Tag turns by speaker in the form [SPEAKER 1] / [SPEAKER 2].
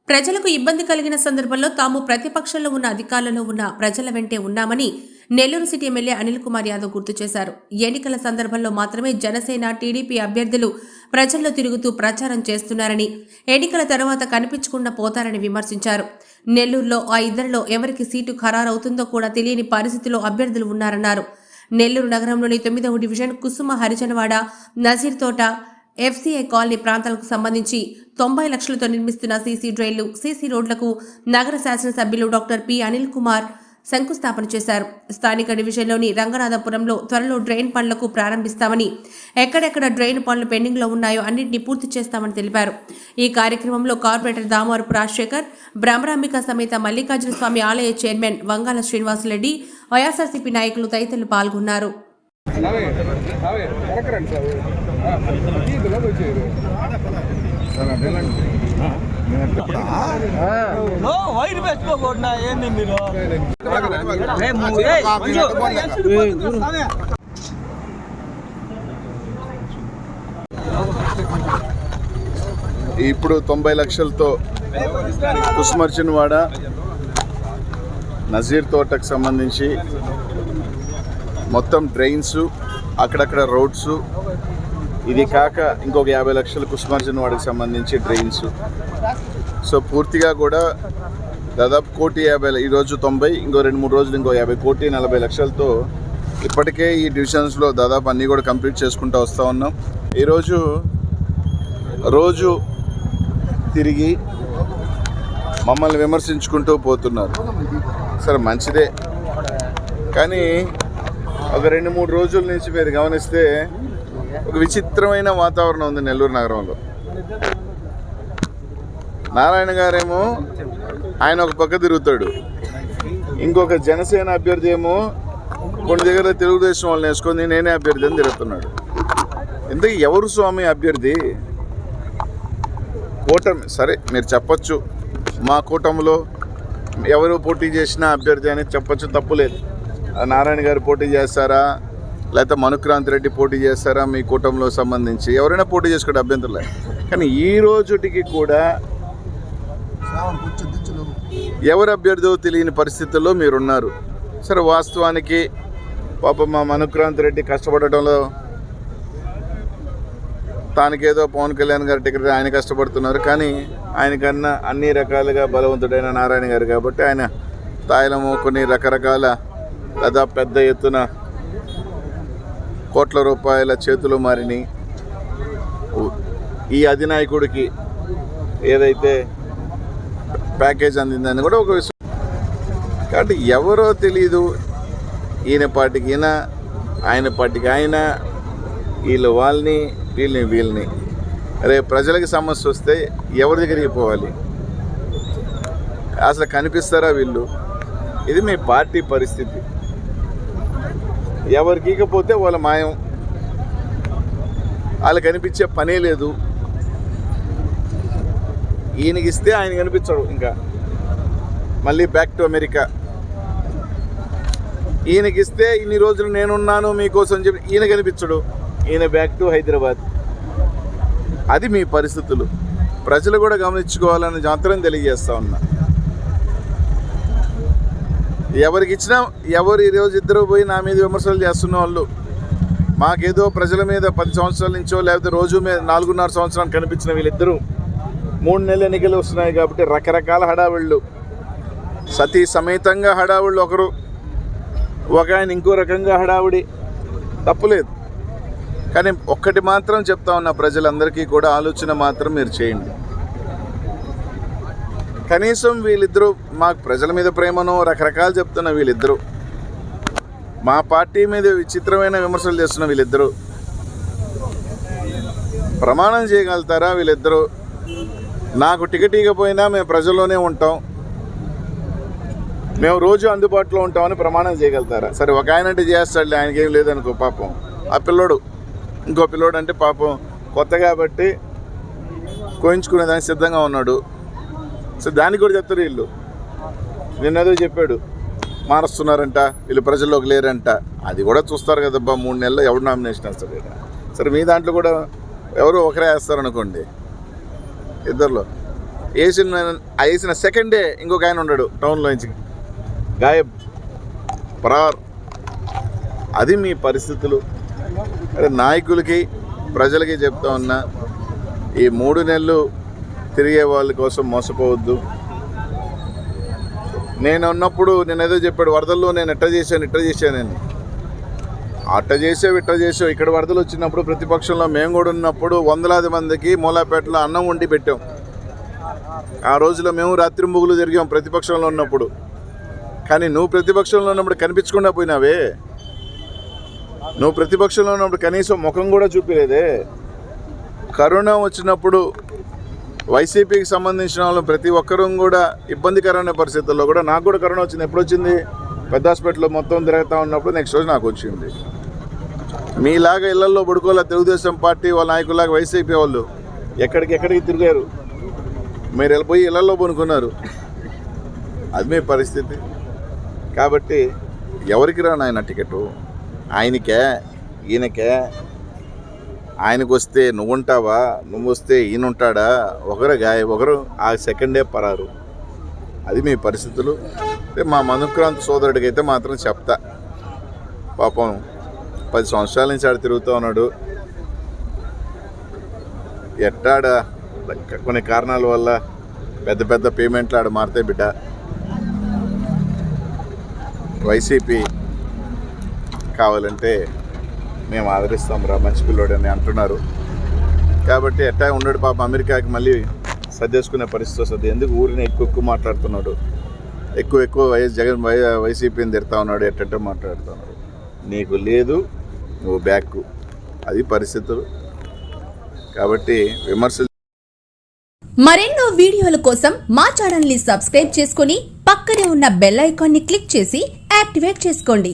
[SPEAKER 1] ప్రజలకు ఇబ్బంది కలిగిన సందర్భంలో తాము ప్రతిపక్షంలో ఉన్న అధికారులలో ఉన్న ప్రజల వెంటే ఉన్నామని నెల్లూరు సిటీ ఎమ్మెల్యే అనిల్ కుమార్ యాదవ్ గుర్తు చేశారు. ఎన్నికల సందర్భంలో మాత్రమే జనసేన, టీడీపీ అభ్యర్థులు ప్రజల్లో తిరుగుతూ ప్రచారం చేస్తున్నారని, ఎన్నికల తర్వాత కనిపించకుండా పోతారని విమర్శించారు. నెల్లూరులో ఆ ఇద్దరిలో ఎవరికి సీటు ఖరారవుతుందో కూడా తెలియని పరిస్థితిలో అభ్యర్థులు ఉన్నారన్నారు. నెల్లూరు నగరంలోని 9వ డివిజన్ కుసుమ హరిజనవాడ, నజీర్ తోట, ఎఫ్సీఐ కాలనీ ప్రాంతాలకు సంబంధించి 90 లక్షలతో నిర్మిస్తున్న సీసీ డ్రైన్లు, సీసీ రోడ్లకు నగర శాసనసభ్యులు డాక్టర్ పి అనిల్ కుమార్ శంకుస్థాపన చేశారు. స్థానిక డివిజన్లోని రంగనాథపురంలో త్వరలో డ్రైన్ పనులకు ప్రారంభిస్తామని, ఎక్కడెక్కడ డ్రైన్ పనులు పెండింగ్లో ఉన్నాయో అన్నింటినీ పూర్తి చేస్తామని తెలిపారు. ఈ కార్యక్రమంలో కార్పొరేటర్ దామవరపు రాజశేఖర్, బ్రహ్మరాంబిక సమేత మల్లికార్జున స్వామి ఆలయ చైర్మన్ వంగాల శ్రీనివాసరెడ్డి, వైఎస్ఆర్సీపీ నాయకులు తదితరులు పాల్గొన్నారు.
[SPEAKER 2] ఇప్పుడు 90 లక్షలతో కుసుమర్చినవాడ, నజీర్ తోటకు సంబంధించి మొత్తం డ్రైన్స్, అక్కడక్కడ రోడ్స్, ఇది కాక ఇంకొక 50 లక్షలు కుసుమర్చినవాడకి సంబంధించి డ్రైన్స్. సో పూర్తిగా కూడా దాదాపు 1,50,00,000, ఈరోజు 90, ఇంకో 2-3 రోజులు ఇంకో 50, 1,40,00,000 లక్షలతో ఇప్పటికే ఈ డివిజన్స్లో దాదాపు అన్నీ కూడా కంప్లీట్ చేసుకుంటూ వస్తూ ఉన్నాం. ఈరోజు రోజు తిరిగి మమ్మల్ని విమర్శించుకుంటూ పోతున్నారు. సరే, మంచిదే, కానీ ఒక 2-3 రోజుల నుంచి మీరు గమనిస్తే ఒక విచిత్రమైన వాతావరణం ఉంది నెల్లూరు నగరంలో. నారాయణ గారేమో ఆయన ఒక పక్క తిరుగుతాడు, ఇంకొక జనసేన అభ్యర్థి ఏమో కొన్ని దగ్గర తెలుగుదేశం వాళ్ళని వేసుకొని నేనే అభ్యర్థి అని తిరుగుతున్నాడు. ఇంతకీ ఎవరు స్వామి అభ్యర్థి? కూటమి, సరే మీరు చెప్పచ్చు, మా కూటమిలో ఎవరు పోటీ చేసినా అభ్యర్థి అని చెప్పచ్చు, తప్పులేదు. నారాయణ గారు పోటీ చేస్తారా, లేకపోతే మనుక్రాంతి రెడ్డి పోటీ చేస్తారా, మీ కూటమిలో సంబంధించి ఎవరైనా పోటీ చేసుకుంటే అభ్యంతరం లేదు. కానీ ఈ రోజుటికి కూడా ఎవరు అభ్యర్థో తెలియని పరిస్థితుల్లో మీరున్నారు. సరే, వాస్తవానికి పాపం మా మనుక్రాంతి రెడ్డి కష్టపడటంలో తానికేదో పవన్ కళ్యాణ్ గారి టికెట్ ఆయన కష్టపడుతున్నారు, కానీ ఆయనకన్నా అన్ని రకాలుగా బలవంతుడైన నారాయణ గారు కాబట్టి ఆయన స్థాయిలో కొన్ని రకరకాల దాదాపు పెద్ద ఎత్తున కోట్ల రూపాయల చేతులు మారిని ఈ అధినాయకుడికి ఏదైతే ప్యాకేజ్ అందిందని కూడా ఒక విషయం. కాబట్టి ఎవరో తెలీదు, ఈయన పార్టీకి ఈయన, ఆయన పార్టీకి ఆయన, వీళ్ళు వాళ్ళని, వీళ్ళని. రేపు ప్రజలకి సమస్య వస్తే ఎవరి దగ్గరికి పోవాలి? అసలు కనిపిస్తారా వీళ్ళు? ఇది మీ పార్టీ పరిస్థితి. ఎవరికి ఇకపోతే వాళ్ళ మాయం, వాళ్ళు కనిపించే పనే లేదు. ఈయనకి ఇస్తే ఆయన కనిపించడు, ఇంకా మళ్ళీ బ్యాక్ టు అమెరికా. ఈయనకి ఇస్తే ఇన్ని రోజులు నేనున్నాను మీకోసం చెప్పి ఈయన కనిపించడు, ఈయన బ్యాక్ టు హైదరాబాద్. అది మీ పరిస్థితులు. ప్రజలు కూడా గమనించుకోవాలని మాత్రం తెలియజేస్తా ఉన్నా. ఎవరికి ఇచ్చినా ఎవరు ఈరోజు ఇద్దరు పోయి నా మీద విమర్శలు చేస్తున్న వాళ్ళు, మాకేదో ప్రజల మీద 10 సంవత్సరాల నుంచో లేకపోతే రోజు మీద 4.5 సంవత్సరాలు కనిపించిన వీళ్ళిద్దరూ 3 నెలల ఎన్నికలు వస్తున్నాయి కాబట్టి రకరకాల హడావిళ్ళు, సతీ సమేతంగా హడావిళ్ళు, ఒక ఆయన ఇంకో రకంగా హడావిడి, తప్పులేదు. కానీ ఒక్కటి మాత్రం చెప్తా ఉన్నా, ప్రజలందరికీ కూడా ఆలోచన మాత్రం మీరు చేయండి. కనీసం వీళ్ళిద్దరూ మాకు ప్రజల మీద ప్రేమను రకరకాలు చెప్తున్న వీళ్ళిద్దరూ, మా పార్టీ మీద విచిత్రమైన విమర్శలు చేస్తున్న వీళ్ళిద్దరూ ప్రమాణం చేయగలుగుతారా? వీళ్ళిద్దరూ నాకు టికెట్ ఇవ్వకపోయినా మేము ప్రజల్లోనే ఉంటాం, మేము రోజు అందుబాటులో ఉంటామని ప్రమాణం చేయగలుగుతారా? సరే, ఒక ఆయన అంటే చేస్తాడులే, ఆయనకేం లేదనుకో, పాపం ఆ పిల్లోడు, ఇంకో పిల్లోడు అంటే పాపం కొత్త కాబట్టి కోయించుకునేదానికి సిద్ధంగా ఉన్నాడు. సో దానికి కూడా చెప్తారు వీళ్ళు. నిన్నదో చెప్పాడు, మారుస్తున్నారంట, వీళ్ళు ప్రజల్లోకి లేరంట. అది కూడా చూస్తారు కదబ్బా, 3 నెలల్లో ఎవరు నామినేషన్ వేస్తారు. సరే, మీ దాంట్లో కూడా ఎవరో ఒకరే వేస్తారనుకోండి, ఇద్దరిలో వేసిన సెకండే ఇంకొక ఆయన ఉన్నాడు టౌన్లోంచి గాయబ్ పరార్. అది మీ పరిస్థితులు. అదే నాయకులకి ప్రజలకి చెప్తా ఉన్నా, ఈ 3 నెలలు తిరిగే వాళ్ళ కోసం మోసపోవద్దు. నేను ఉన్నప్పుడు నేను ఏదో చెప్పాడు, వరదల్లో నేను ఇట్ట చేశానని. అట్ట చేసావు ఇక్కడ వరదలు వచ్చినప్పుడు ప్రతిపక్షంలో మేము కూడా ఉన్నప్పుడు వందలాది మందికి మూలాపేటలో అన్నం వండి పెట్టాం. ఆ రోజులో మేము రాత్రింబుగులు తిరిగాం ప్రతిపక్షంలో ఉన్నప్పుడు. కానీ నువ్వు ప్రతిపక్షంలో ఉన్నప్పుడు కనిపించకుండా పోయినావే. నువ్వు ప్రతిపక్షంలో ఉన్నప్పుడు కనీసం ముఖం కూడా చూపిలేదే. కరోనా వచ్చినప్పుడు వైసీపీకి సంబంధించిన వాళ్ళు ప్రతి ఒక్కరూ కూడా ఇబ్బందికరమైన పరిస్థితుల్లో కూడా, నాకు కూడా కరోనా వచ్చింది. ఎప్పుడు వచ్చింది? పెద్ద హాస్పిటల్లో మొత్తం తిరుగుతూ ఉన్నప్పుడు నెక్స్ట్ రోజు నాకు వచ్చింది. మీలాగా ఇళ్లలో పడుకోలే తెలుగుదేశం పార్టీ వాళ్ళ నాయకులాగా వైసీపీ వాళ్ళు ఎక్కడికి తిరిగారు. మీరు వెళ్ళిపోయి ఇళ్లలో పనుకున్నారు. అది మీ పరిస్థితి. కాబట్టి ఎవరికి రా నాయన టికెట్? ఆయనకే, ఈయనకే? ఆయనకు వస్తే నువ్వు ఉంటావా? నువ్వు వస్తే ఈయన ఉంటాడా? ఒకరు ఆ సెకండే పరారు. అది మీ పరిస్థితులు. మా మనుక్రాంత్ సోదరుడికి అయితే మాత్రం చెప్తా, పాపం 10 సంవత్సరాల నుంచి ఆడ తిరుగుతూ ఉన్నాడు. ఎట్టాడా కొన్ని కారణాల వల్ల పెద్ద పేమెంట్లు ఆడ మారితే బిడ్డ. వైసీపీ కావాలంటే మేము ఆదరిస్తాం రా, మంచి పిల్లోడు అని అంటున్నారు. కాబట్టి ఎట్టా ఉన్నాడు పాపం, అమెరికాకి మళ్ళీ సర్దేసుకునే పరిస్థితి వస్తుంది. ఎందుకు ఊరిని ఎక్కువ మాట్లాడుతున్నాడు, ఎక్కువ వైసీపీని తిడతా ఉన్నాడు, ఎట్టంటే మాట్లాడుతున్నాడు. నీకు లేదు, నువ్వు బ్యాక్. అది పరిస్థితులు. కాబట్టి విమర్శలు.
[SPEAKER 1] మరెన్నో వీడియోల కోసం మా ఛానల్ ని సబ్స్క్రైబ్ చేసుకుని పక్కనే ఉన్న బెల్ ఐకాన్ ని క్లిక్ చేసి యాక్టివేట్ చేసుకోండి.